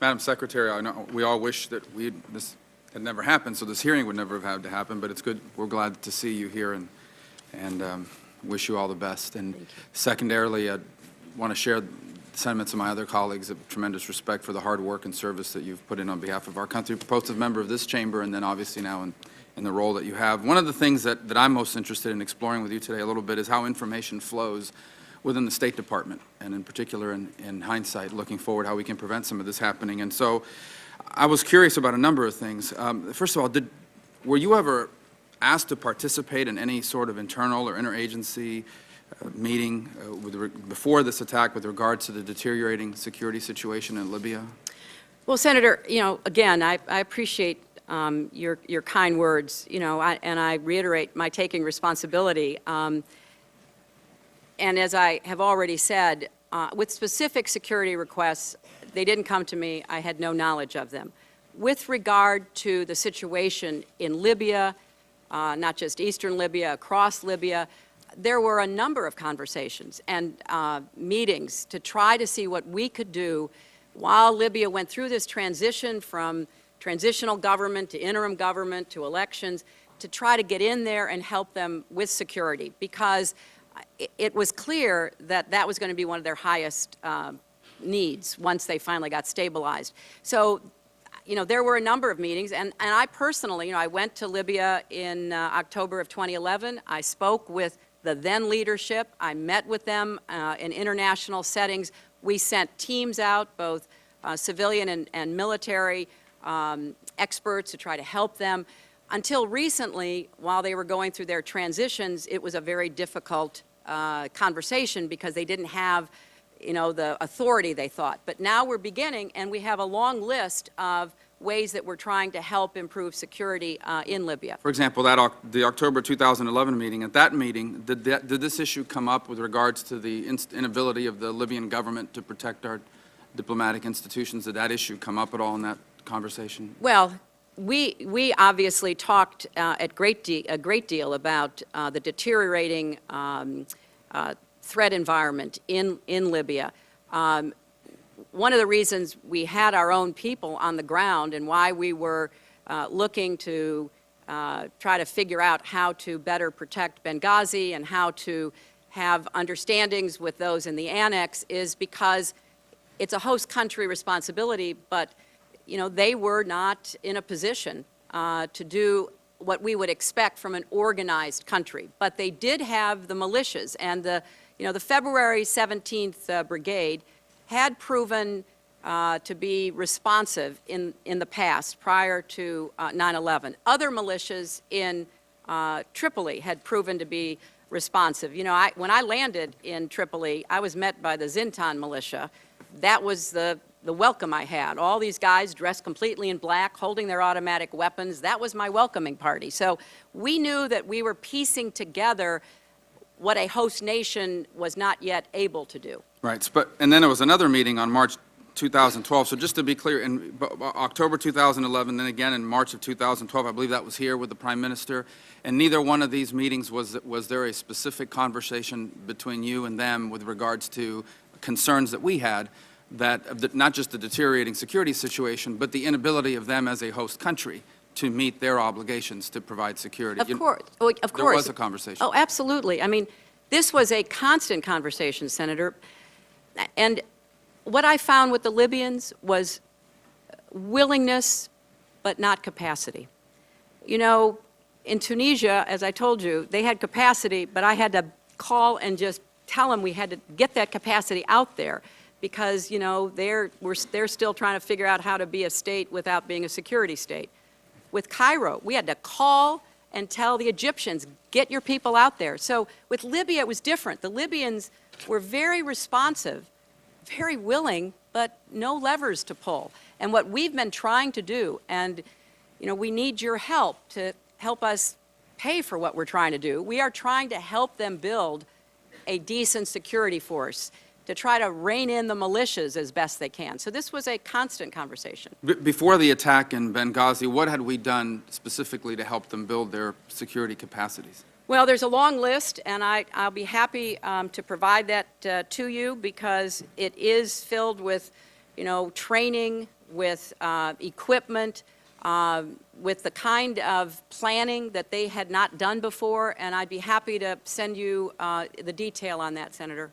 Madam Secretary, I know we all wish that this had never happened, so this hearing would never have had to happen, but it's good. We're glad to see you here and wish you all the best. And secondarily, I want to share the sentiments of my other colleagues of tremendous respect for the hard work and service that you've put in on behalf of our country, both as a member of this chamber and then obviously now in the role that you have. One of the things that I'm most interested in exploring with you today a little bit is how information flows within the State Department, and in particular in hindsight, looking forward, how we can prevent some of this happening. And so I was curious about a number of things. First of all, were you ever asked to participate in any sort of internal or interagency meeting before this attack with regards to the deteriorating security situation in Libya? Well, Senator, again, I appreciate your kind words, and I reiterate my taking responsibility. And as I have already said, with specific security requests, they didn't come to me. I had no knowledge of them. With regard to the situation in Libya, not just eastern Libya, across Libya, there were a number of conversations and meetings to try to see what we could do while Libya went through this transition from transitional government to interim government to elections, to try to get in there and help them with security, because it was clear that that was going to be one of their highest needs once they finally got stabilized. So, there were a number of meetings, and I personally, I went to Libya in October of 2011. I spoke with the then leadership. I met with them in international settings. We sent teams out, both civilian and military experts, to try to help them. Until recently, while they were going through their transitions, it was a very difficult conversation because they didn't have, the authority they thought. But now we're beginning, and we have a long list of ways that we're trying to help improve security in Libya. For example, the October 2011 meeting, at that meeting, did this issue come up with regards to the inability of the Libyan government to protect our diplomatic institutions? Did that issue come up at all in that conversation? Well, we obviously talked a great deal about the deteriorating threat environment in Libya. One of the reasons we had our own people on the ground and why we were looking to try to figure out how to better protect Benghazi and how to have understandings with those in the annex is because it's a host country responsibility, but they were not in a position to do what we would expect from an organized country. But they did have the militias, and the February 17th Brigade had proven to be responsive in the past, prior to 9/11. Other militias in Tripoli had proven to be responsive. When I landed in Tripoli, I was met by the Zintan militia. That was the welcome I had. All these guys dressed completely in black, holding their automatic weapons. That was my welcoming party. So we knew that we were piecing together what a host nation was not yet able to do. Right. And then there was another meeting on March 2012. So just to be clear, in October 2011, then again in March of 2012, I believe that was here with the Prime Minister. And neither one of these meetings was there a specific conversation between you and them with regards to concerns that we had, that not just the deteriorating security situation, but the inability of them as a host country to meet their obligations to provide security. Of course. Of course. There was a conversation. Oh, absolutely. I mean, this was a constant conversation, Senator. And what I found with the Libyans was willingness, but not capacity. In Tunisia, as I told you, they had capacity, but I had to call and just tell them we had to get that capacity out there because, they're still trying to figure out how to be a state without being a security state. With Cairo, we had to call and tell the Egyptians, get your people out there. So with Libya, it was different. The Libyans were very responsive, very willing, but no levers to pull. And what we've been trying to do, and we need your help to help us pay for what we're trying to do. We are trying to help them build a decent security force to try to rein in the militias as best they can. So this was a constant conversation. Before the attack in Benghazi, what had we done specifically to help them build their security capacities? Well, there's a long list, and I'll be happy to provide that to you because it is filled with, training, with equipment, with the kind of planning that they had not done before, and I'd be happy to send you the detail on that, Senator.